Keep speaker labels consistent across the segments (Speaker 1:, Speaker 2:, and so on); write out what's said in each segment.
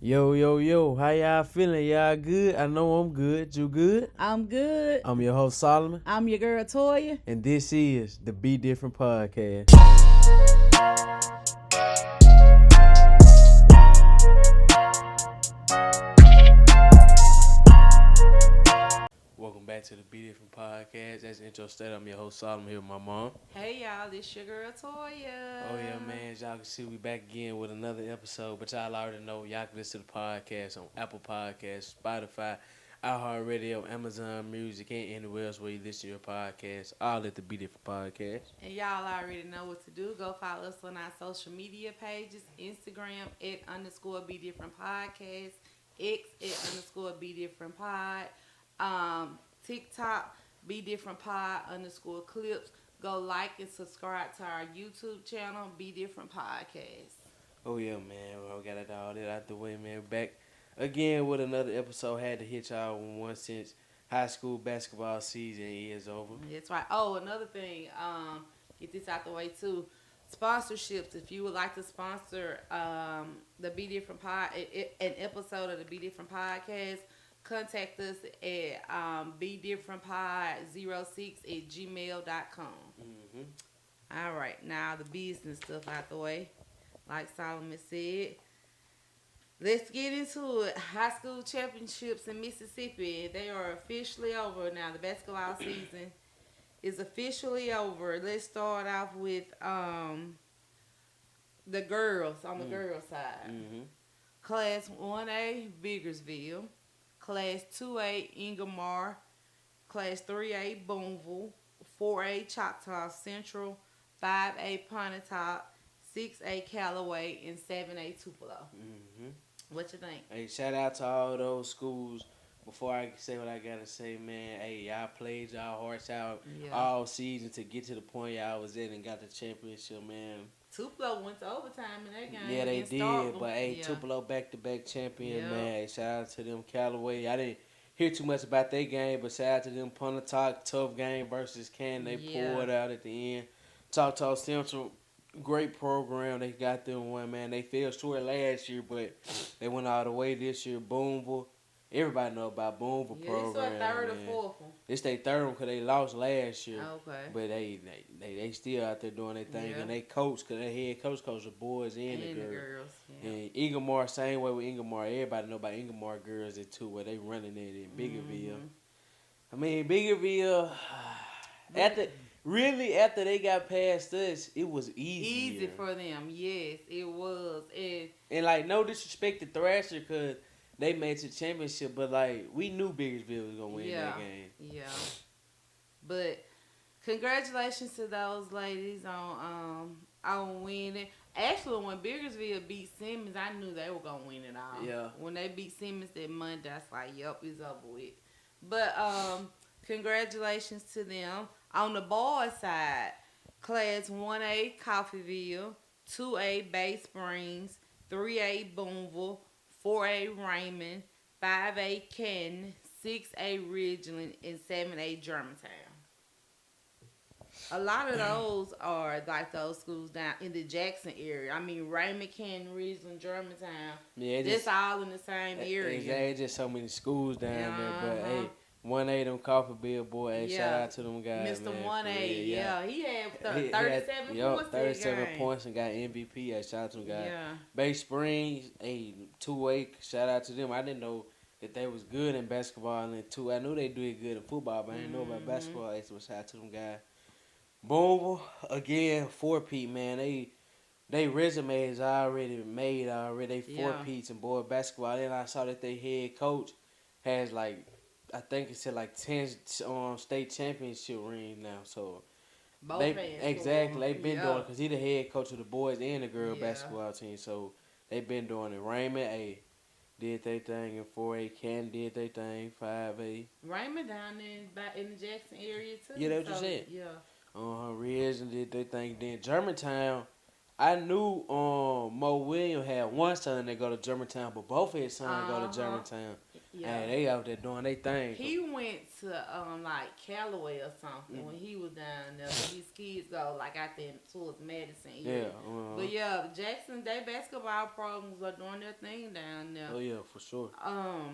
Speaker 1: Yo, yo, yo, how y'all feeling? Y'all good? I know I'm good. You good?
Speaker 2: I'm good.
Speaker 1: I'm your host, Solomon,
Speaker 2: I'm your girl, Toya.
Speaker 1: and this is the Be Different Podcast. Welcome back to the Be Different Podcast. As intro stated, I'm your host, Solomon, here with my mom.
Speaker 2: Hey, y'all. This your girl, Toya.
Speaker 1: Oh, yeah, man. As y'all can see, we back again with another episode, but y'all already know y'all can listen to the podcast on Apple Podcasts, Spotify, iHeartRadio, Amazon Music, and anywhere else where you listen to your podcast. All at the Be Different Podcast.
Speaker 2: And y'all already know what to do. Go follow us on our social media pages. Instagram @_Be Different Podcast. X @_Be Different Pod. TikTok Be Different Pod _clips. Go like and subscribe to our YouTube channel, Be Different Podcast.
Speaker 1: Oh yeah, man. We got it all that out the way, man. Back again with another episode. Had to hit y'all with one since high school basketball season is over.
Speaker 2: That's right. Oh, another thing, get this out the way too. Sponsorships. If you would like to sponsor the Be Different Pod, an episode of the Be Different Podcast, contact us at bedifferentpod06@gmail.com. All right, now the business stuff out the way. Like Solomon said, let's get into it. High school championships in Mississippi, they are officially over now. The basketball season is officially over. Let's start off with the girls on the girls side. Class 1A, Biggersville. Class 2A, Ingomar. Class 3A, Boonville. 4A, Choctaw Central. 5A, Pontotoc. 6A, Callaway. And 7A, Tupelo. What you think?
Speaker 1: Hey, shout out to all those schools. Before I say what I gotta say, man, hey, y'all played y'all hearts out all season to get to the point y'all was in and got the championship, man.
Speaker 2: Tupelo went to overtime in that game.
Speaker 1: Yeah, they did,
Speaker 2: Starkville.
Speaker 1: but hey, Tupelo back-to-back champion, man. Hey, shout out to them, Callaway. I didn't hear too much about their game, but shout out to them, Pontotoc, tough game versus Canton. They pulled out at the end. Choctaw Central, great program. They got them one, man. They fell short last year, but they went all the way this year. Boonville. Everybody know about Boonville program.
Speaker 2: This is third or
Speaker 1: man.
Speaker 2: fourth one.
Speaker 1: This they third one because they lost last year.
Speaker 2: Okay.
Speaker 1: But they still out there doing their thing. And they coach, because they head coach the boys and the girls.
Speaker 2: Yeah.
Speaker 1: And Ingomar, same way with Ingomar. Everybody know about Ingomar girls too, where they running it in Biggerville. I mean, Biggerville, after they got past us, it was easier.
Speaker 2: Easy for them, yes, it was.
Speaker 1: And like, no disrespect to Thrasher, because they made it to the championship, but like, we knew Biggersville was gonna win that game.
Speaker 2: Yeah. But congratulations to those ladies on winning. Actually, when Biggersville beat Simmons, I knew they were gonna win it all.
Speaker 1: Yeah.
Speaker 2: When they beat Simmons that Monday, I was like, "Yep, it's over with." But congratulations to them. On the boys' side, Class 1A Coffeeville, 2A Bay Springs, 3A Boonville, 4A Raymond, 5A Canton, 6A Ridgeland, and 7A Germantown. A lot of those are like those schools down in the Jackson area. I mean, Raymond, Canton, Ridgeland, Germantown.
Speaker 1: Yeah,
Speaker 2: that's all in the same area.
Speaker 1: It's just so many schools down there. But hey, 1A them Coffeeville boy. Hey, shout out to them guys.
Speaker 2: Mr.
Speaker 1: Man,
Speaker 2: 1A, he had 37 points.
Speaker 1: 37 points and got MVP. Yeah, shout out to them guys.
Speaker 2: Yeah.
Speaker 1: Bay Springs, 2A. Shout out to them. I didn't know that they was good in basketball and too. I knew they did good in football, but I didn't know about basketball. So shout out to them guys. Boonville, again, 4P, man. They resume is already made already. They 4Ps in boy basketball. Then I saw that their head coach has like, I think it said like 10 state championship rings now. So they've been doing it because he the head coach of the boys and the girl basketball team. So they've been doing it. Raymond did their thing in 4A. Canton did their thing 5A.
Speaker 2: Raymond down there in the Jackson area too.
Speaker 1: Yeah, that's what you said.
Speaker 2: Yeah.
Speaker 1: Ridge and did their thing. Then Germantown, I knew Mo Williams had one son that go to Germantown, but both of his sons go to
Speaker 2: Uh-huh.
Speaker 1: Germantown.
Speaker 2: Yeah.
Speaker 1: And they out there doing their thing.
Speaker 2: He went to like Callaway or something when he was down there. His kids go like out there towards Madison.
Speaker 1: Yeah.
Speaker 2: But yeah, Jackson, they basketball programs are doing their thing down there.
Speaker 1: Oh yeah, for sure.
Speaker 2: I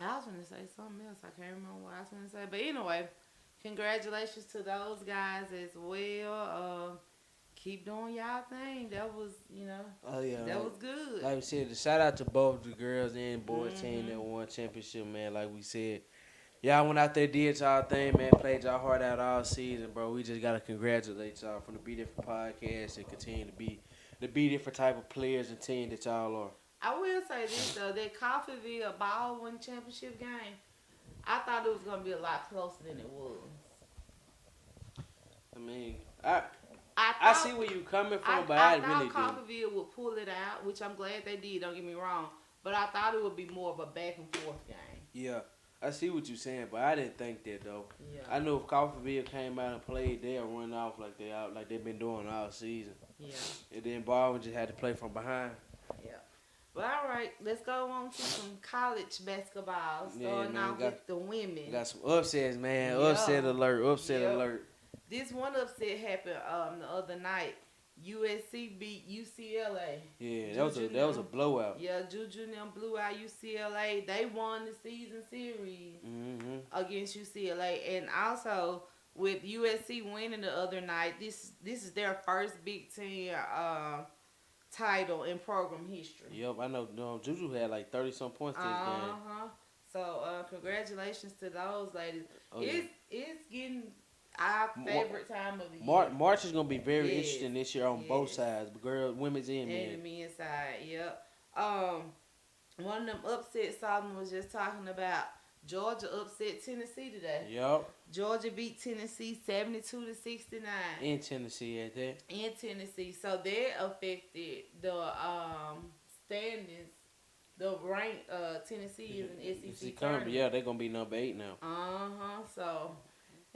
Speaker 2: was gonna say something else. I can't remember what I was gonna say. But anyway, congratulations to those guys as well. Keep doing y'all thing. That was,
Speaker 1: Oh yeah.
Speaker 2: that was good.
Speaker 1: Like we said, shout out to both the girls and boys team that won championship, man. Like we said, y'all went out there, did y'all thing, man. Played y'all heart out all season, bro. We just gotta congratulate y'all from the Be Different podcast and continue to be the Be Different type of players and team that y'all are.
Speaker 2: I will say this though, that Coffeeville Baldwin championship game, I thought it was gonna be a lot closer than it was.
Speaker 1: I mean, I see where you coming from, but I really didn't.
Speaker 2: I thought Coffeeville would pull it out, which I'm glad they did. Don't get me wrong, but I thought it would be more of a back and forth game.
Speaker 1: Yeah, I see what you're saying, but I didn't think that though.
Speaker 2: Yeah.
Speaker 1: I knew if Coffeeville came out and played, they'll run off like they've been doing all season.
Speaker 2: Yeah.
Speaker 1: And then Baldwin just had to play from behind.
Speaker 2: Yeah. But all right, let's go on to some college basketball. Starting off with the women.
Speaker 1: Got some upsets, man.
Speaker 2: Yeah.
Speaker 1: Upset alert. Upset alert.
Speaker 2: This one upset happened the other night. USC beat UCLA.
Speaker 1: Yeah, that was a blowout.
Speaker 2: Yeah, Juju and them blew out UCLA. They won the season series against UCLA, and also with USC winning the other night, this is their first Big Ten title in program history.
Speaker 1: Yep, I know. Juju had like 30-some points this game.
Speaker 2: So congratulations to those ladies.
Speaker 1: Oh,
Speaker 2: it's getting our favorite time of the year.
Speaker 1: March is gonna be very interesting this year on both sides, girls, women's and men.
Speaker 2: And the men's side, yep. One of them upset Solomon was just talking about. Georgia upset Tennessee today.
Speaker 1: Yep.
Speaker 2: Georgia beat Tennessee 72-69.
Speaker 1: In Tennessee at that.
Speaker 2: In Tennessee, so that affected the standings. The rank Tennessee is an SEC tournament.
Speaker 1: Yeah, they're gonna be number 8 now.
Speaker 2: So.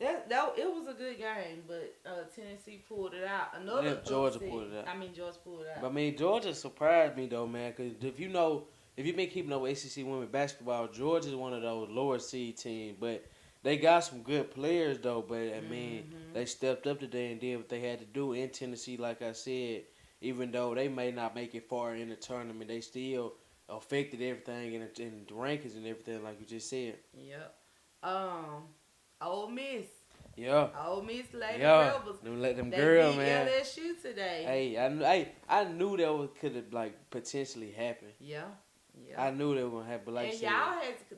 Speaker 2: That it was a good game, but Tennessee pulled it out.
Speaker 1: Georgia pulled it out.
Speaker 2: Georgia pulled it out.
Speaker 1: But Georgia surprised me though, man. Because if you've been keeping up with SEC women basketball, Georgia's one of those lower seed teams. But they got some good players though. But they stepped up today and did what they had to do in Tennessee. Like I said, even though they may not make it far in the tournament, they still affected everything in the rankings and everything, like you just said.
Speaker 2: Yep. Ole Miss.
Speaker 1: Yeah.
Speaker 2: Ole Miss Lady Rebels.
Speaker 1: Let them girls, man.
Speaker 2: They beat LSU today.
Speaker 1: Hey, I knew that could have like potentially happened.
Speaker 2: Yeah.
Speaker 1: I knew they were gonna happen. Like
Speaker 2: and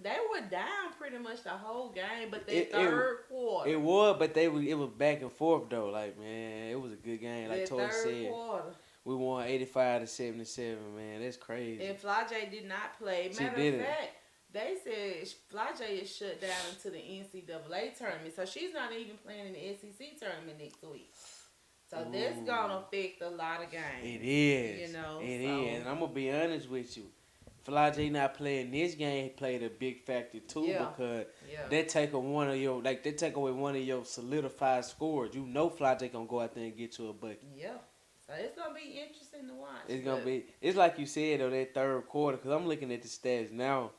Speaker 2: they were down pretty much the whole game, but third quarter.
Speaker 1: It was, but it was back and forth though. Like man, it was a good game. Like Tori said,
Speaker 2: quarter.
Speaker 1: We won 85-77. Man, that's crazy.
Speaker 2: And Fly J did not play. Matter of fact. They said Fly J is shut down into the NCAA tournament, so she's not even playing in the SEC tournament next week. So that's gonna affect a lot of games.
Speaker 1: It is.
Speaker 2: It
Speaker 1: is. And I'm gonna be honest with you. Fly J not playing this game played a big factor too because they take away one of your solidified scores. You know Fly J gonna go out there and get you a bucket.
Speaker 2: Yeah. So it's gonna be interesting to watch.
Speaker 1: It's gonna be. It's like you said though, that third quarter, because I'm looking at the stats now.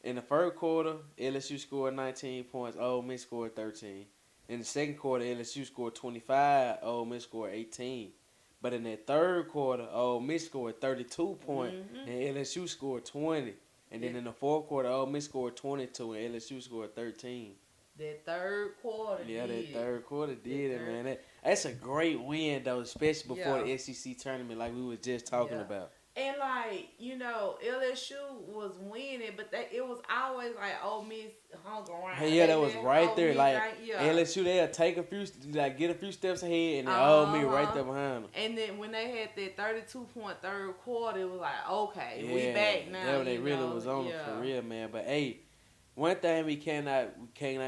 Speaker 1: In the first quarter, LSU scored 19 points. Ole Miss scored 13. In the second quarter, LSU scored 25. Ole Miss scored 18. But in that third quarter, Ole Miss scored 32 points, and LSU scored 20. And then in the fourth quarter, Ole Miss scored 22, and LSU scored 13.
Speaker 2: That third quarter
Speaker 1: that third quarter did it, man. That's a great win, though, especially before the SEC tournament like we were just talking about.
Speaker 2: And LSU was winning, but it was always like Ole Miss hung around.
Speaker 1: Yeah, that was right there. LSU, they'll take get a few steps ahead, and then Ole Miss right there behind them.
Speaker 2: And then when they had that 32-point third quarter, it was like, okay, we back now.
Speaker 1: Yeah, they really was on them for real, man. But hey, one thing we cannot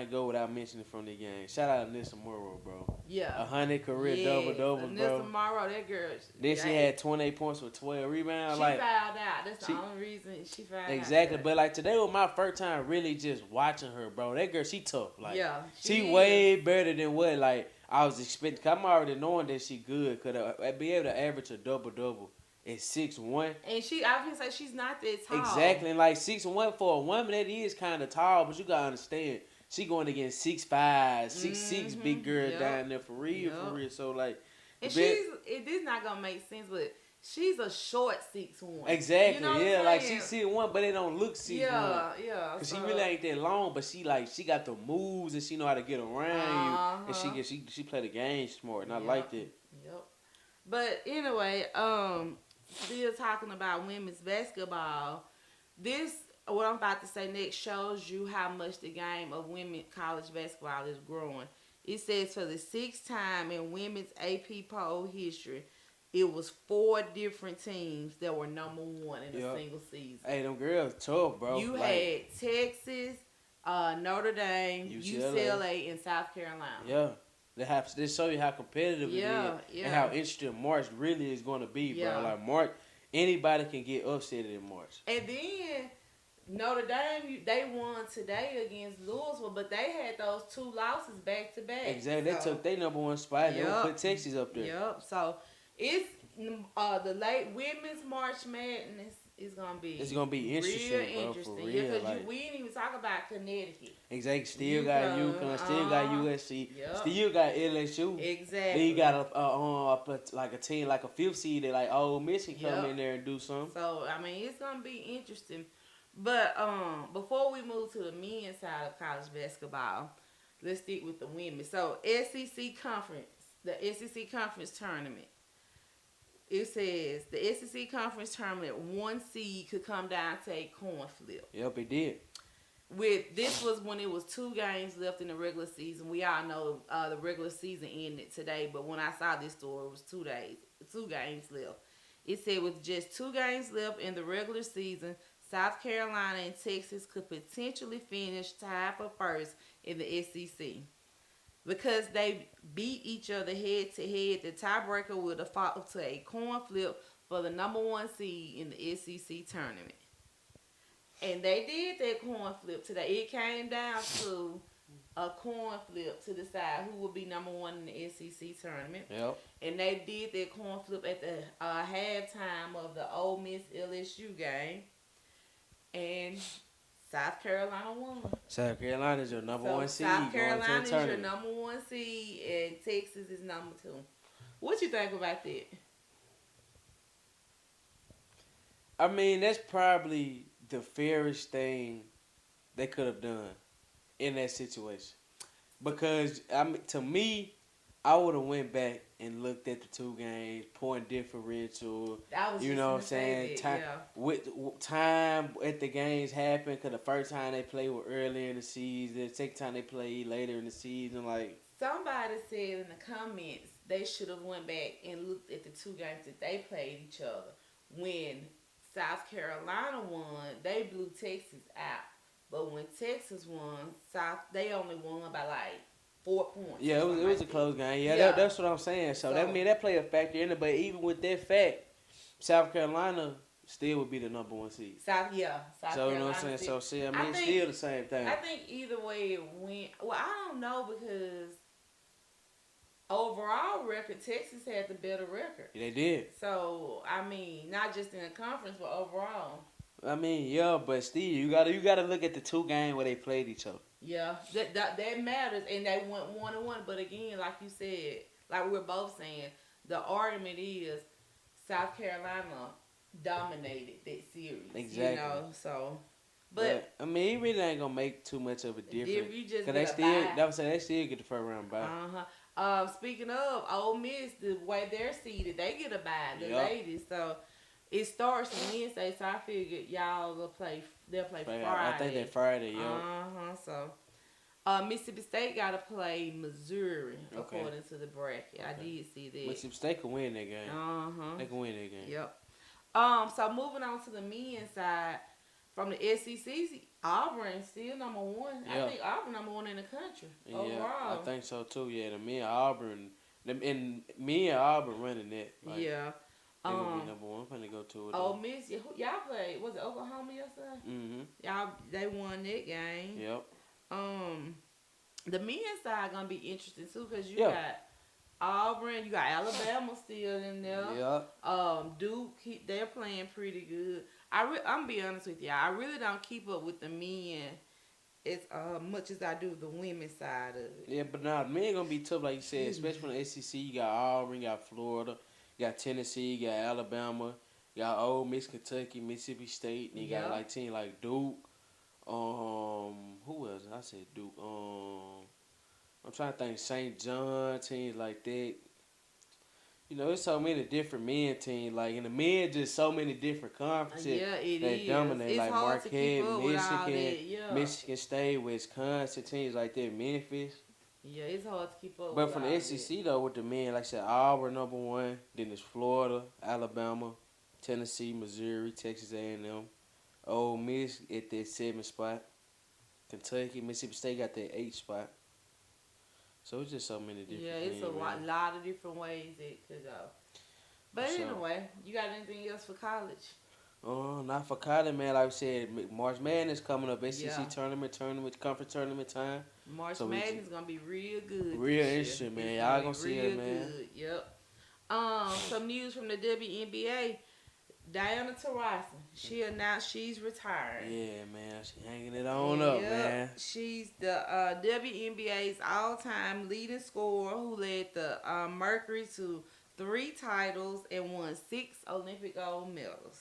Speaker 1: go without mentioning from the game. Shout out to Nissa Morrow, bro.
Speaker 2: Yeah.
Speaker 1: 100 career double-doubles, bro.
Speaker 2: Nissa Morrow, that girl.
Speaker 1: Then she had 28 points with 12 rebounds.
Speaker 2: She fouled out. That's the only reason she fouled out.
Speaker 1: Exactly. But today was my first time really just watching her, bro. That girl, she tough.
Speaker 2: Yeah.
Speaker 1: She way better than what, I was expecting. Cause I'm already knowing that she good. Could be able to average a double double at 6'1".
Speaker 2: And I was gonna say she's not that tall.
Speaker 1: Exactly, and like 6'1" for a woman, that is kind of tall. But you gotta understand, she going against 6'5", 6'6" big girl
Speaker 2: Yep.
Speaker 1: down there for real, for
Speaker 2: Yep.
Speaker 1: real. So like, the
Speaker 2: And
Speaker 1: bet.
Speaker 2: it is not gonna make sense, but she's a short 6'1". You know
Speaker 1: Exactly,
Speaker 2: what
Speaker 1: yeah,
Speaker 2: I'm
Speaker 1: like
Speaker 2: saying?
Speaker 1: she 6'1", but it don't look 6'1".
Speaker 2: Yeah, yeah.
Speaker 1: Cause
Speaker 2: So
Speaker 1: she really ain't that long, but she got the moves and she know how to get around you, and
Speaker 2: uh-huh.
Speaker 1: she play the game smart, and I
Speaker 2: Yep.
Speaker 1: liked it.
Speaker 2: Yep. But anyway, still talking about women's basketball. This what I'm about to say next shows you how much the game of women college basketball is growing. It says for the sixth time in women's AP poll history, it was four different teams that were number one in a
Speaker 1: Yep.
Speaker 2: single season.
Speaker 1: Hey, them girls tough, bro.
Speaker 2: You
Speaker 1: Like
Speaker 2: had Texas, Notre Dame,
Speaker 1: UCLA.
Speaker 2: UCLA, and South Carolina.
Speaker 1: Yeah. They show you how competitive it is
Speaker 2: Yeah,
Speaker 1: and how
Speaker 2: yeah,
Speaker 1: interesting March really is going to be, bro.
Speaker 2: yeah.
Speaker 1: Like March, anybody can get upset in March.
Speaker 2: And then Notre Dame, they won today against Louisville, but they had those two losses back to back.
Speaker 1: Exactly. They
Speaker 2: So,
Speaker 1: took their number one spot. And they will
Speaker 2: yep,
Speaker 1: put Texas up there.
Speaker 2: yep. So it's the late women's March Madness is gonna be.
Speaker 1: It's gonna be interesting,
Speaker 2: real
Speaker 1: bro.
Speaker 2: interesting.
Speaker 1: For
Speaker 2: Yeah,
Speaker 1: real.
Speaker 2: because
Speaker 1: Like,
Speaker 2: we didn't even talk about Connecticut.
Speaker 1: exactly. Still got UConn. Still got USC.
Speaker 2: Yep.
Speaker 1: Still got LSU.
Speaker 2: Exactly.
Speaker 1: Then you got like a team like a fifth seed that like Ole Miss can come
Speaker 2: Yep.
Speaker 1: in there and do something.
Speaker 2: So I mean, it's gonna be interesting. But before we move to the men's side of college basketball, let's stick with the women. So SEC conference, the SEC conference tournament. It says the SEC conference tournament, one seed could come down to a coin flip.
Speaker 1: Yep, it did.
Speaker 2: This was when it was 2 games left in the regular season. We all know the regular season ended today, but when I saw this story, it was 2 games left. It said with just 2 games left in the regular season, South Carolina and Texas could potentially finish tied for first in the SEC. Because they beat each other head to head, the tiebreaker would have fought to a coin flip for the number 1 seed in the SEC tournament. And they did that coin flip today. It came down to a coin flip to decide who would be number 1 in the SEC tournament.
Speaker 1: Yep.
Speaker 2: And they did that coin flip at the halftime of the Ole Miss LSU game. And South Carolina won.
Speaker 1: South Carolina is your number 1 seed.
Speaker 2: South Carolina
Speaker 1: going to
Speaker 2: is
Speaker 1: the
Speaker 2: your
Speaker 1: tournament.
Speaker 2: number 1 seed, and Texas is number 2. What you think about that?
Speaker 1: I mean, that's probably the fairest thing they could have done in that situation. Because to me, I would have went back and looked at the 2 games, point differential.
Speaker 2: I was
Speaker 1: You
Speaker 2: just
Speaker 1: know what I'm
Speaker 2: gonna say
Speaker 1: saying?
Speaker 2: that,
Speaker 1: With time at the games happened, because the first time they played was earlier in the season, the second time they played later in the season. Like,
Speaker 2: somebody said in the comments they should have went back and looked at the 2 games that they played each other. When South Carolina won, they blew Texas out. But when Texas won, they only won by like 4 points.
Speaker 1: yeah, it was a close game. Yeah, that's what I'm saying. So that played a factor in it. But even with that fact, South Carolina still would be the number 1 seed.
Speaker 2: South
Speaker 1: So you
Speaker 2: Carolina.
Speaker 1: know what I'm saying.
Speaker 2: Still,
Speaker 1: So see, it's still the same thing.
Speaker 2: I think either way it went. Well, I don't know because overall record, Texas had the better record.
Speaker 1: Yeah, they did.
Speaker 2: So I mean, not just in the conference, but overall.
Speaker 1: I mean, yeah, but still, you gotta look at the 2 games where they played each other.
Speaker 2: Yeah, that matters, and they went 1-1. But again, like you said, like we're both saying, the argument is South Carolina dominated that series.
Speaker 1: Exactly.
Speaker 2: You know, so. But
Speaker 1: I mean, it really ain't gonna make too much of a difference.
Speaker 2: you just
Speaker 1: Cause
Speaker 2: get
Speaker 1: they still get the first round bye.
Speaker 2: Speaking of Ole Miss, the way they're seeded, they get a bye. The
Speaker 1: Yep.
Speaker 2: ladies, so it starts Wednesday. So I figured y'all will play. They'll play Friday.
Speaker 1: I think they're Friday. Yeah.
Speaker 2: So, Mississippi State got to play Missouri according to the bracket. I did see that.
Speaker 1: Mississippi State can win that game. They can win that game.
Speaker 2: Yep. So moving on to the men's side, from the SEC, Auburn still number 1.
Speaker 1: Yeah.
Speaker 2: I think Auburn number 1 in the country overall.
Speaker 1: Yeah, I think so too. Yeah, me and Auburn running that. Like,
Speaker 2: yeah.
Speaker 1: They gonna be number 1. I'm finna go to it.
Speaker 2: Ole Miss, y'all played. Was it Oklahoma yesterday?
Speaker 1: Mhm.
Speaker 2: They won that game.
Speaker 1: Yep.
Speaker 2: The men's side gonna be interesting too, cause you
Speaker 1: Yeah.
Speaker 2: got Auburn, you got Alabama still in there.
Speaker 1: Yeah.
Speaker 2: Duke, they're playing pretty good. I'm be honest with you, I really don't keep up with the men as much as I do the women's side of it.
Speaker 1: Yeah, but now men gonna be tough, like you said,
Speaker 2: Excuse me.
Speaker 1: especially from the SEC. You got Auburn, you got Florida, you got Tennessee, you got Alabama, you got Ole Miss, Kentucky, Mississippi State, and you got
Speaker 2: Yep.
Speaker 1: like team like Duke. Who else? I said Duke. I'm trying to think St. John teams like that. You know, there's so many different men teams. Like in the men, just so many different conferences
Speaker 2: Yeah, it
Speaker 1: that
Speaker 2: is.
Speaker 1: dominate.
Speaker 2: It's
Speaker 1: Like
Speaker 2: hard to keep
Speaker 1: Marquette,
Speaker 2: up with all
Speaker 1: Michigan,
Speaker 2: that. Yeah.
Speaker 1: Michigan State, Wisconsin teams like that, Memphis.
Speaker 2: Yeah, it's hard to keep up
Speaker 1: But
Speaker 2: with
Speaker 1: from
Speaker 2: all
Speaker 1: the
Speaker 2: that.
Speaker 1: SEC though, with the men, like I said, Auburn number one. Then it's Florida, Alabama, Tennessee, Missouri, Texas A&M. Ole Miss at that 7th spot. Kentucky, Mississippi State got that 8th spot. So it's just so many different
Speaker 2: Yeah,
Speaker 1: things,
Speaker 2: it's a
Speaker 1: man.
Speaker 2: lot of different ways it could go.
Speaker 1: For
Speaker 2: But
Speaker 1: sure.
Speaker 2: anyway, you got anything else for college?
Speaker 1: Not for college, man. Like I said, March Madness coming up.
Speaker 2: Yeah.
Speaker 1: SEC tournament, conference tournament time.
Speaker 2: March
Speaker 1: So we
Speaker 2: Madness gonna be real good
Speaker 1: real
Speaker 2: this year.
Speaker 1: interesting, man.
Speaker 2: It's
Speaker 1: Y'all
Speaker 2: gonna be
Speaker 1: gonna see it,
Speaker 2: real
Speaker 1: man.
Speaker 2: good. Yep. Some news from the WNBA. Diana Taurasi, she announced she's retiring.
Speaker 1: Yeah, man. She hanging it on up, man.
Speaker 2: She's the WNBA's all-time leading scorer who led the Mercury to 3 titles and won 6 Olympic gold medals.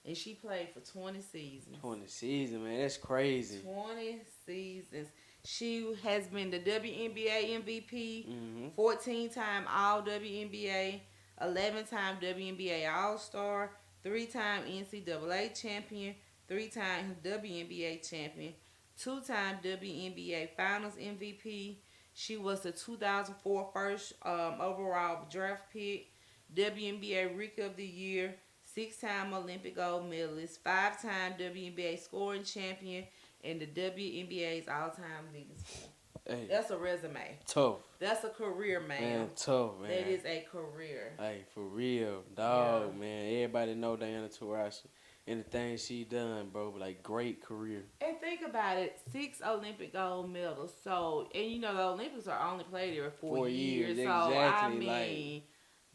Speaker 2: And she played for 20 seasons.
Speaker 1: 20 season, man. That's crazy.
Speaker 2: 20 seasons. She has been the WNBA MVP,
Speaker 1: Mm-hmm.
Speaker 2: 14-time All WNBA, 11-time WNBA All Star, 3-time NCAA champion, 3-time WNBA champion, 2-time WNBA Finals MVP. She was the 2004 first overall draft pick, WNBA Rookie of the Year, 6-time Olympic gold medalist, 5-time WNBA scoring champion, and the WNBA's all-time leading scorer.
Speaker 1: Hey,
Speaker 2: That's a resume.
Speaker 1: tough.
Speaker 2: That's a career, man.
Speaker 1: Man, tough, man.
Speaker 2: That is a career.
Speaker 1: Hey, for real. Dog,
Speaker 2: Yeah.
Speaker 1: man. Everybody know Diana Taurasi and the things she done, bro. Like, great career.
Speaker 2: And think about it, 6 Olympic gold medals. So, and you know the Olympics are only played every 4 years. So
Speaker 1: exactly.
Speaker 2: I mean,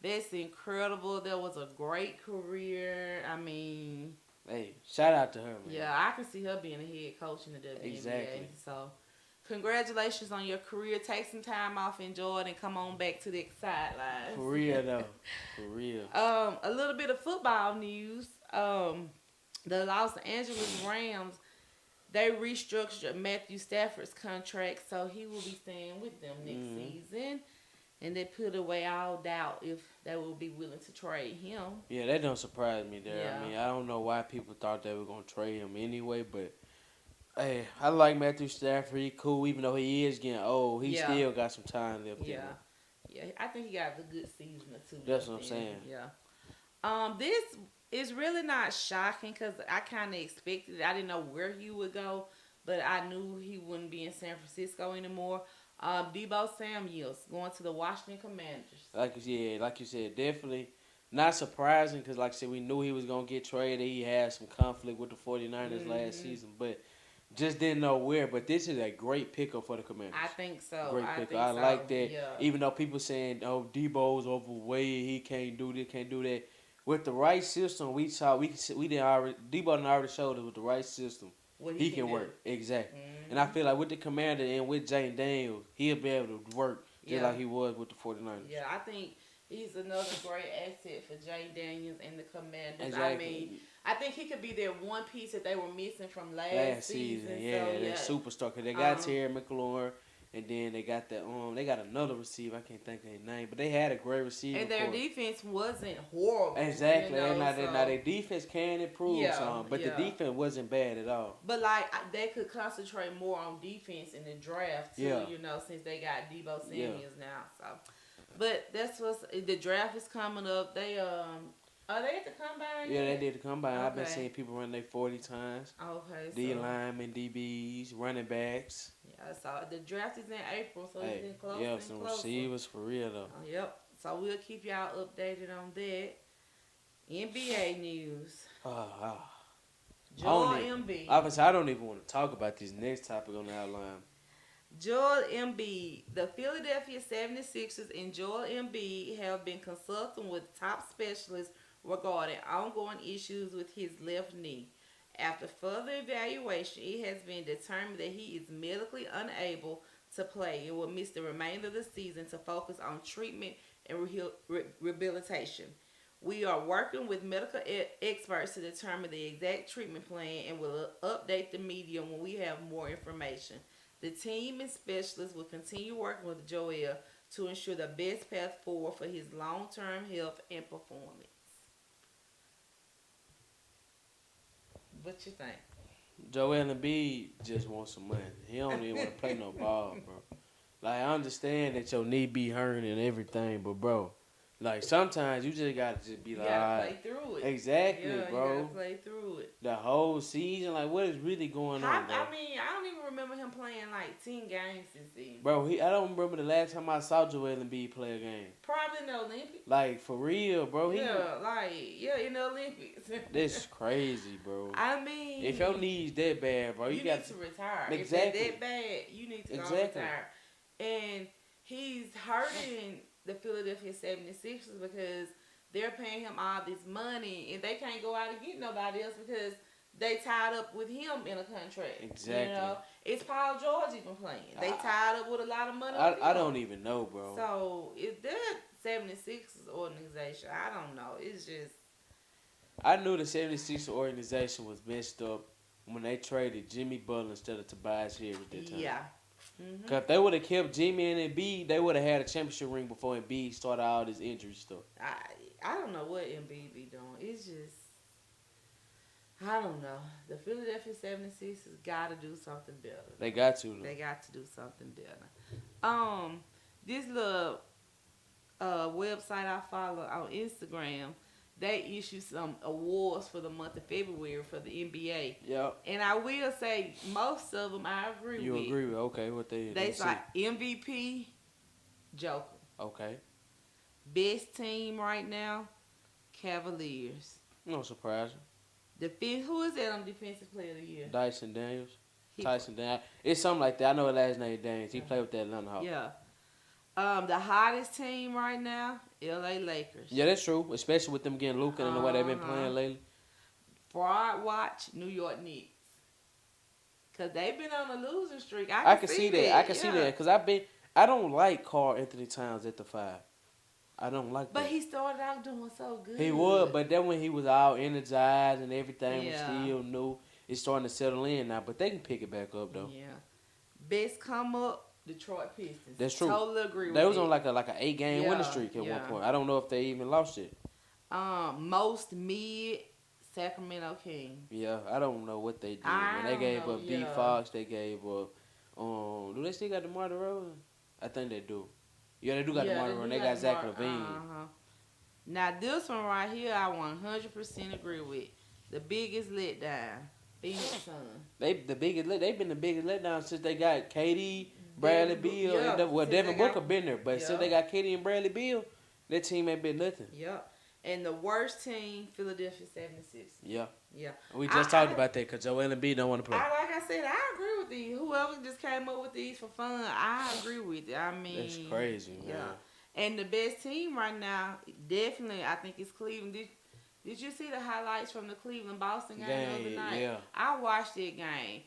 Speaker 2: that's incredible. That was a great career. I mean,
Speaker 1: hey, shout out to her, man.
Speaker 2: yeah, I can see her being a head coach in the WNBA.
Speaker 1: Exactly.
Speaker 2: So, congratulations on your career. Take some time off, enjoy it, and come on back to the sidelines.
Speaker 1: For real, though. For real.
Speaker 2: A little bit of football news. The Los Angeles Rams, they restructured Matthew Stafford's contract, so he will be staying with them next season. And they put away all doubt if they will be willing to trade him.
Speaker 1: Yeah, that don't surprise me there.
Speaker 2: Yeah.
Speaker 1: I mean, I don't know why people thought they were going to trade him anyway, but hey, I like Matthew Stafford. He cool, even though he is getting old. He still got some time left in him.
Speaker 2: Yeah, I think he got a good season or two.
Speaker 1: That's what I'm saying.
Speaker 2: Yeah. This is really not shocking because I kind of expected it. I didn't know where he would go, but I knew he wouldn't be in San Francisco anymore. Debo Samuels going to the Washington Commanders.
Speaker 1: Like you said, definitely not surprising because, like I said, we knew he was going to get traded. He had some conflict with the 49ers last season, but just didn't know where. But this is a great pickup for the Commanders.
Speaker 2: I think so.
Speaker 1: Great pickup. I like that. Yeah. Even though people saying, "Oh, Debo's overweight, he can't do this, can't do that." With the right system, we didn't already. Debo done already showed us with the right system, he can work exactly. And I feel like with the Commander and with Jane Daniels, he'll be able to work just like he was with the 49ers.
Speaker 2: Yeah, I think he's another great asset for Jane Daniels and the Commanders.
Speaker 1: Exactly.
Speaker 2: I mean, I think he could be their one piece that they were missing from last season.
Speaker 1: Yeah,
Speaker 2: so,
Speaker 1: that superstar. Because they got Terry McLaurin, and then they got they got another receiver. I can't think of his name, but they had a great receiver.
Speaker 2: And their defense wasn't horrible.
Speaker 1: Exactly. You know, now their defense can improve some, but the defense wasn't bad at all.
Speaker 2: But like they could concentrate more on defense in the draft too. You know, since they got Debo Samuels now. So, but that's what's the draft is coming up. They are they at the combine?
Speaker 1: Yeah, they did the combine.
Speaker 2: Okay.
Speaker 1: I've been seeing people run their 40 times.
Speaker 2: Okay.
Speaker 1: D linemen, DBs, running backs.
Speaker 2: Yeah, so the draft is in April, so it's getting closer.
Speaker 1: Yeah, some receivers for real though.
Speaker 2: Yep. So we'll keep y'all updated on that. NBA news. Joel Embiid.
Speaker 1: Obviously, I don't even want to talk about this next topic on the outline.
Speaker 2: Joel Embiid. The Philadelphia 76ers and Joel Embiid have been consulting with top specialists regarding ongoing issues with his left knee. After further evaluation, it has been determined that he is medically unable to play and will miss the remainder of the season to focus on treatment and rehabilitation. We are working with medical experts to determine the exact treatment plan and will update the media when we have more information. The team and specialists will continue working with Joel to ensure the best path forward for his long term health and performance. What you think?
Speaker 1: Joel Embiid just wants some money. He don't even want to play no ball, bro. Like, I understand that your knee be hurting and everything, but, bro, like, sometimes you just got to just be
Speaker 2: You
Speaker 1: like,
Speaker 2: gotta
Speaker 1: all
Speaker 2: play
Speaker 1: right.
Speaker 2: through it.
Speaker 1: Exactly,
Speaker 2: Yeah,
Speaker 1: bro.
Speaker 2: you gotta play through it.
Speaker 1: The whole season, like, what is really going on, bro?
Speaker 2: I mean, I don't even remember him playing like 10 games this season.
Speaker 1: Bro, I don't remember the last time I saw Joel Embiid play a game.
Speaker 2: Probably in the Olympics.
Speaker 1: Like, for real, bro.
Speaker 2: In the Olympics.
Speaker 1: That's crazy, bro.
Speaker 2: I mean,
Speaker 1: if your knees that bad, bro,
Speaker 2: you need to retire.
Speaker 1: Exactly.
Speaker 2: If they're that bad, you need to go retire. And he's hurting the Philadelphia 76ers because they're paying him all this money and they can't go out and get nobody else because they tied up with him in a contract.
Speaker 1: Exactly.
Speaker 2: You know, it's Paul George even playing. They tied up with a lot of money.
Speaker 1: I don't even know, bro.
Speaker 2: So if that 76ers organization, I don't know. It's just.
Speaker 1: I knew the 76ers organization was messed up when they traded Jimmy Butler instead of Tobias Harris that time.
Speaker 2: Yeah.
Speaker 1: Because if they would have kept Jimmy and Embiid, they would have had a championship ring before Embiid started all this injury stuff.
Speaker 2: I don't know what Embiid be doing. It's just, I don't know. The Philadelphia 76ers got to do something better.
Speaker 1: They got to. Though.
Speaker 2: They got to do something better. This little website I follow on Instagram, they issue some awards for the month of February for the NBA.
Speaker 1: Yep.
Speaker 2: And I will say most of them I agree with.
Speaker 1: You agree with? Okay, what
Speaker 2: they say MVP, Joker.
Speaker 1: Okay.
Speaker 2: Best team right now, Cavaliers.
Speaker 1: No surprise.
Speaker 2: Who is that on Defensive Player of the Year?
Speaker 1: Dyson Daniels. Tyson Daniels. It's something like that. I know his last name Daniels. He played with that Atlanta Hawks.
Speaker 2: Yeah. The hottest team right now, LA Lakers.
Speaker 1: Yeah, that's true. Especially with them getting Luka and the way they've been playing lately.
Speaker 2: Fraud watch, New York Knicks. Because they've been on a losing streak.
Speaker 1: I can see that. I can see that. Because I don't like Karl Anthony Towns at the 5. I don't like that.
Speaker 2: But he started out doing so good.
Speaker 1: He would, but then when he was all energized and everything was still new, it's starting to settle in now. But they can pick it back up, though.
Speaker 2: Yeah. Best come up, Detroit Pistons.
Speaker 1: That's true.
Speaker 2: Totally agree with
Speaker 1: that. They was
Speaker 2: it.
Speaker 1: on like an 8-game winning streak at one point. I don't know if they even lost it.
Speaker 2: Most mid, Sacramento Kings.
Speaker 1: Yeah, I don't know what they did. They gave up D Fox. They gave up. Do they still got DeMar DeRozan? I think they do. Yeah, they do got DeMar DeRozan. They got Zach LaVine.
Speaker 2: Now this one right here, I 100% agree with. The biggest letdown, Phoenix Suns.
Speaker 1: They've been the biggest letdown since they got KD, Bradley Beal, and Devin Booker been there. But since they got KD and Bradley Beal, that team ain't been nothing.
Speaker 2: Yep. And the worst team, Philadelphia 76ers.
Speaker 1: Yeah.
Speaker 2: Yeah.
Speaker 1: We just talked about that because Joel Embiid don't want to play.
Speaker 2: Like I said, I agree with these. Whoever just came up with these for fun, I agree with it. I mean,
Speaker 1: that's crazy, man.
Speaker 2: Yeah. And the best team right now, definitely, I think it's Cleveland. Did you see the highlights from the Cleveland-Boston game the other night?
Speaker 1: Yeah.
Speaker 2: I watched that game.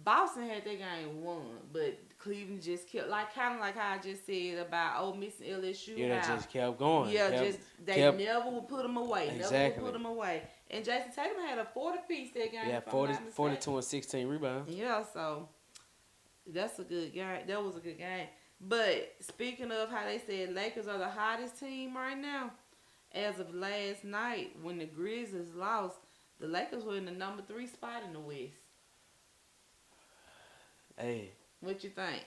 Speaker 2: Boston had that game won, but Cleveland just kept, kind of like how I just said about Ole Miss and LSU.
Speaker 1: Yeah, they just kept going.
Speaker 2: Yeah, they never would put them away.
Speaker 1: Exactly.
Speaker 2: Never would put them away. And Jason Tatum had a 40-piece that game.
Speaker 1: Yeah, 42 and 16 rebounds.
Speaker 2: Yeah, so that's a good game. That was a good game. But speaking of how they said Lakers are the hottest team right now, as of last night when the Grizzlies lost, the Lakers were in the number 3 spot in the West.
Speaker 1: Hey.
Speaker 2: What you think?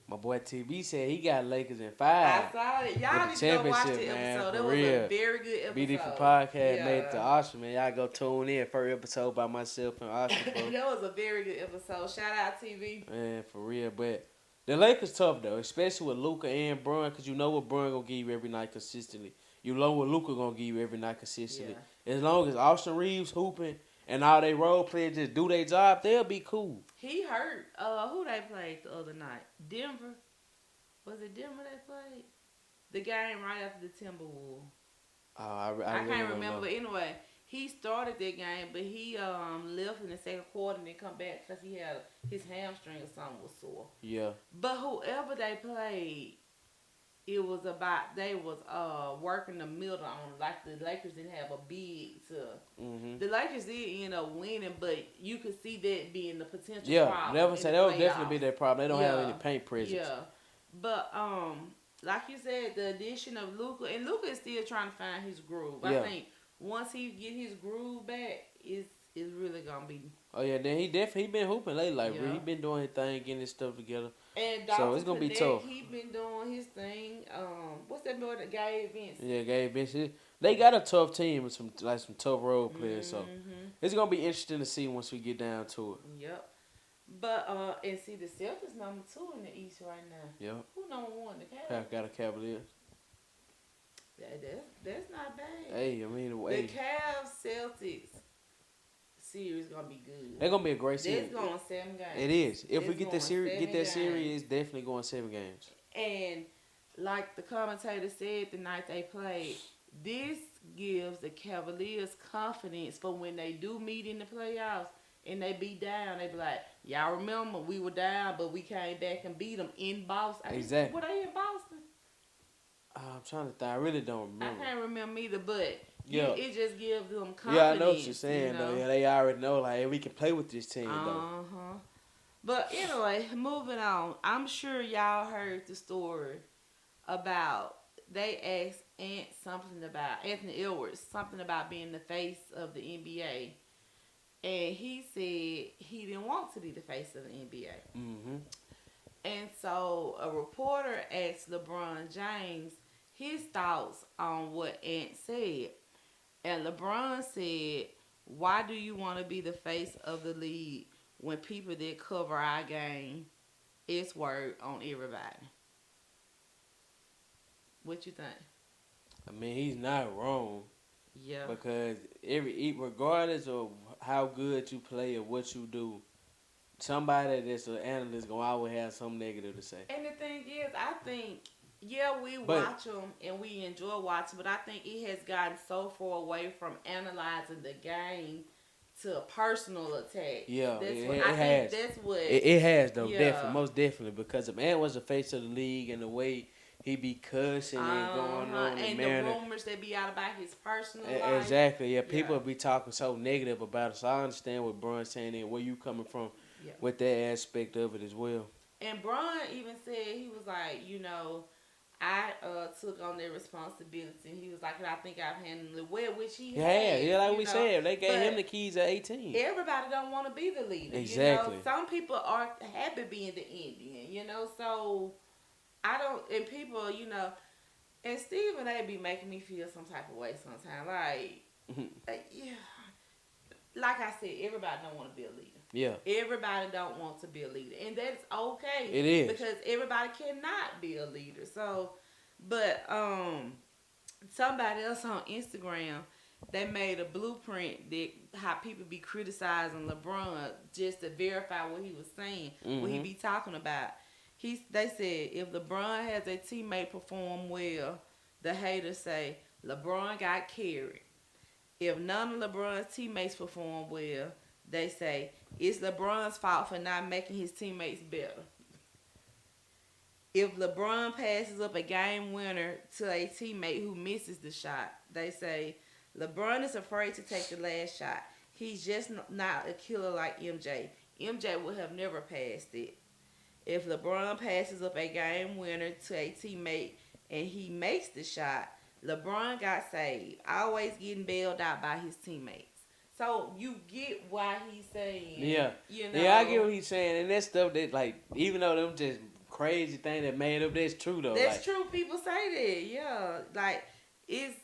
Speaker 1: My boy TB said he got Lakers in 5.
Speaker 2: I saw it. Y'all need to go watch the episode. That was a very good episode.
Speaker 1: Beautiful podcast made it to Austin, man. Y'all go tune in. First episode by myself and Austin.
Speaker 2: That was a very good episode. Shout out TV.
Speaker 1: Man, for real. But the Lakers tough, though, especially with Luka and Bron, because you know what Bron going to give you every night consistently. You know what Luka going to give you every night consistently. Yeah. As long as Austin Reeves hooping and all they role players just do their job, they'll be cool.
Speaker 2: He hurt. Who they played the other night? Denver. Was it Denver they played? The game right after the Timberwolves.
Speaker 1: I
Speaker 2: I
Speaker 1: really
Speaker 2: can't
Speaker 1: don't
Speaker 2: remember.
Speaker 1: know.
Speaker 2: But anyway, he started that game, but he left in the second quarter and then come back because he had his hamstring or something was sore.
Speaker 1: Yeah.
Speaker 2: But whoever they played, it was about they was working the middle on like the Lakers didn't have a big to.
Speaker 1: Mhm.
Speaker 2: The Lakers did end up winning, but you could see that being the potential
Speaker 1: Yeah.
Speaker 2: problem
Speaker 1: Never
Speaker 2: in
Speaker 1: say
Speaker 2: the
Speaker 1: that would definitely be
Speaker 2: playoffs.
Speaker 1: their problem. They don't have any
Speaker 2: Yeah,
Speaker 1: paint presence.
Speaker 2: yeah. But like you said, the addition of Luka and Luka is still trying to find his groove. I
Speaker 1: Yeah.
Speaker 2: think once he get his groove back, it's really gonna be.
Speaker 1: Oh yeah, then he been hooping lately. Like
Speaker 2: Yeah.
Speaker 1: he been doing his thing, getting his stuff together.
Speaker 2: And
Speaker 1: So
Speaker 2: Dalton
Speaker 1: it's gonna be
Speaker 2: Connect,
Speaker 1: tough.
Speaker 2: he been doing his thing. What's that boy that Gabe Vincent?
Speaker 1: Yeah, Gabe Benson. They got a tough team with some tough role players. So it's gonna be interesting to see once we get down to it.
Speaker 2: Yep. But and see the Celtics number 2 in the East right now.
Speaker 1: Yep.
Speaker 2: Who number 1? The Cavs.
Speaker 1: Got a Cavaliers.
Speaker 2: That's not bad.
Speaker 1: Hey, I mean,
Speaker 2: The
Speaker 1: hey,
Speaker 2: Cavs Celtics series gonna be good.
Speaker 1: they're gonna be a great series.
Speaker 2: It's going 7 games.
Speaker 1: It is. If we
Speaker 2: It's
Speaker 1: get that
Speaker 2: going
Speaker 1: series,
Speaker 2: 7
Speaker 1: series, it's definitely going 7 games.
Speaker 2: And like the commentator said the night they played, this gives the Cavaliers confidence for when they do meet in the playoffs and they be down. They be like, y'all remember we were down, but we came back and beat them in Boston.
Speaker 1: Exactly.
Speaker 2: Were they in Boston?
Speaker 1: I'm trying to think. I really don't remember.
Speaker 2: I can't remember either, but
Speaker 1: Yeah.
Speaker 2: it just gives them confidence.
Speaker 1: Yeah, I know what you're saying
Speaker 2: you know?
Speaker 1: though. Yeah, they already know like hey, we can play with this team though.
Speaker 2: Uh-huh. But anyway, moving on. I'm sure y'all heard the story about they asked Anthony Edwards something about being the face of the NBA. And he said he didn't want to be the face of the NBA.
Speaker 1: Mm-hmm.
Speaker 2: And so a reporter asked LeBron James his thoughts on what Ant said. And LeBron said, why do you want to be the face of the league when people that cover our game is word on everybody? What you think?
Speaker 1: I mean, he's not wrong
Speaker 2: Yeah.
Speaker 1: because regardless of how good you play or what you do, somebody that's an analyst gonna always have something negative to say.
Speaker 2: And the thing is, I think, we watch them and we enjoy watching, but I think it has gotten so far away from analyzing the game to a personal attack.
Speaker 1: Yeah,
Speaker 2: That's
Speaker 1: it,
Speaker 2: what,
Speaker 1: it
Speaker 2: I
Speaker 1: has.
Speaker 2: think that's what.
Speaker 1: It has though,
Speaker 2: Yeah.
Speaker 1: definitely, most definitely, because if Ant was the face of the league and the way he be cussing and going on
Speaker 2: and the rumors that be out about his personal life.
Speaker 1: Exactly, yeah. People be talking so negative about it, so I understand what Bron's saying and where you coming from with that aspect of it as well.
Speaker 2: And Bron even said, he was like, I took on their responsibility. He was like, and I think I've handled it well, which he has.
Speaker 1: Yeah, like we said, they gave him the keys at 18.
Speaker 2: Everybody don't want to be the leader.
Speaker 1: Exactly.
Speaker 2: Some people are happy being the Indian, so I don't, and people, and Stephen A. be making me feel some type of way sometimes. Like I said, everybody don't want to be a leader.
Speaker 1: Yeah.
Speaker 2: Everybody don't want to be a leader. And that's okay.
Speaker 1: It is.
Speaker 2: Because everybody cannot be a leader. So, but somebody else on Instagram, they made a blueprint that how people be criticizing LeBron just to verify what he was saying, what he be talking about. They said if LeBron has a teammate perform well, the haters say LeBron got carried. If none of LeBron's teammates perform well, they say it's LeBron's fault for not making his teammates better. If LeBron passes up a game winner to a teammate who misses the shot, they say LeBron is afraid to take the last shot. He's just not a killer like MJ. MJ would have never passed it. If LeBron passes up a game winner to a teammate and he makes the shot, LeBron got saved, always getting bailed out by his teammates. So you get why he's saying.
Speaker 1: Yeah. Yeah, I get what he's saying. And that stuff that, like, even though them just crazy thing that made up, that's true, though.
Speaker 2: That's true. People say that. Yeah. Like, it's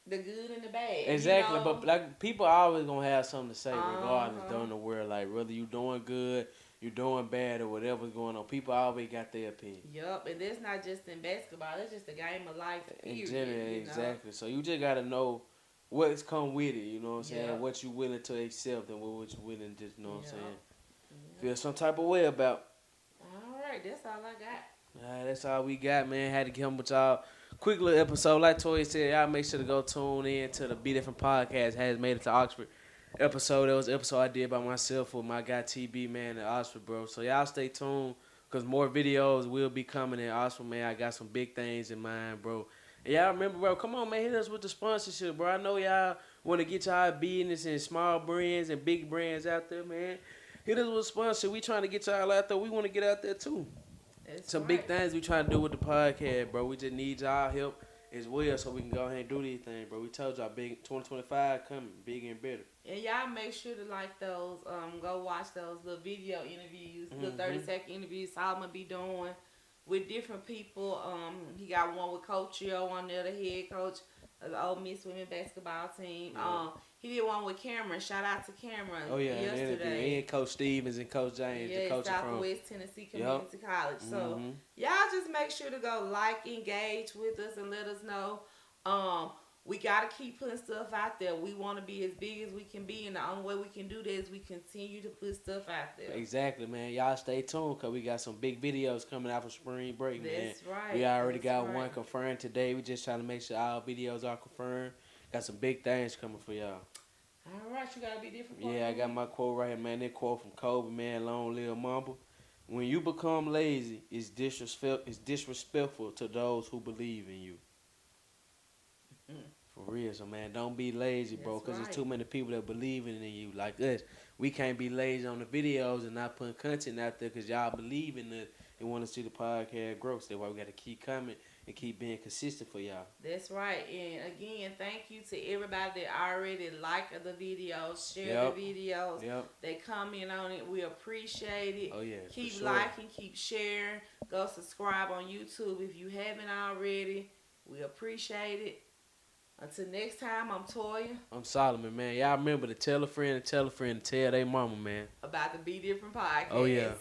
Speaker 2: the good and the bad.
Speaker 1: Exactly. But, like, people are always going to have something to say regardless, though, in the world. Like, whether you doing good, you doing bad, or whatever's going on. People always got their opinion.
Speaker 2: Yup. And that's not just in basketball. That's just a game of life, period.
Speaker 1: Exactly. So you just got to know what's come with it, you know what I'm saying?
Speaker 2: Yep.
Speaker 1: What you willing to accept and what you willing to just, you know what I'm
Speaker 2: Yep.
Speaker 1: saying?
Speaker 2: Yep.
Speaker 1: Feel some type of way about.
Speaker 2: All right, that's all I got.
Speaker 1: Alright, that's all we got, man. Had to get him with y'all. Quick little episode. Like Toy said, y'all make sure to go tune in to the Be Different Podcast. Has made it to Oxford episode. That was an episode I did by myself with my guy TB, man, in Oxford, bro. So y'all stay tuned because more videos will be coming in Oxford, man. I got some big things in mind, bro. And y'all remember, bro, come on, man, hit us with the sponsorship, bro. I know y'all want to get y'all business and small brands and big brands out there, man. Hit us with a sponsor. We trying to get y'all out there. We want to get out there, too.
Speaker 2: That's
Speaker 1: Some big
Speaker 2: right.
Speaker 1: things we trying to do with the podcast, bro. We just need y'all help as well so we can go ahead and do these things, bro. We told y'all big 2025 coming, bigger and better.
Speaker 2: And y'all make sure to like those, go watch those little video interviews, little 30-second interviews Solomon be doing with different people. He got one with Coach Yo on there, the head coach of the Ole Miss women basketball team.
Speaker 1: Yeah.
Speaker 2: He did one with Cameron. Shout out to Cameron.
Speaker 1: Oh yeah,
Speaker 2: Yesterday.
Speaker 1: and Coach Stevens and Coach James, the
Speaker 2: Yeah,
Speaker 1: coach from.
Speaker 2: Southwest Tennessee Community College. So
Speaker 1: Mhm.
Speaker 2: y'all just make sure to go like, engage with us, and let us know. We gotta keep putting stuff out there. We want to be as big as we can be, and the only way we can do that is we continue to put stuff out there.
Speaker 1: Exactly, man. Y'all stay tuned because we got some big videos coming out for spring break, man.
Speaker 2: That's right.
Speaker 1: We already
Speaker 2: That's
Speaker 1: got
Speaker 2: right.
Speaker 1: one confirmed today. We just trying to make sure our videos are confirmed. Got some big things coming for y'all.
Speaker 2: All right, you gotta be different.
Speaker 1: Yeah, I got my quote right here, man. That quote from Kobe, man. Long live Mamba. When you become lazy, it's disrespectful to those who believe in you. For real, so man, don't be lazy, bro,
Speaker 2: That's
Speaker 1: because
Speaker 2: right.
Speaker 1: there's too many people that believe in you like us. We can't be lazy on the videos and not putting content out there because y'all believe in it and want to see the podcast grow. So that's why we got to keep coming and keep being consistent for y'all.
Speaker 2: That's right. And again, thank you to everybody that already liked the videos, share the videos.
Speaker 1: Yep.
Speaker 2: They comment on it. We appreciate it.
Speaker 1: Oh, yeah.
Speaker 2: Keep
Speaker 1: for sure.
Speaker 2: liking, keep sharing. Go subscribe on YouTube if you haven't already. We appreciate it. Until next time, I'm Toya.
Speaker 1: I'm Solomon, man. Y'all remember to tell a friend and tell a friend to tell their mama, man.
Speaker 2: About the Be Different podcast.
Speaker 1: Oh, yeah.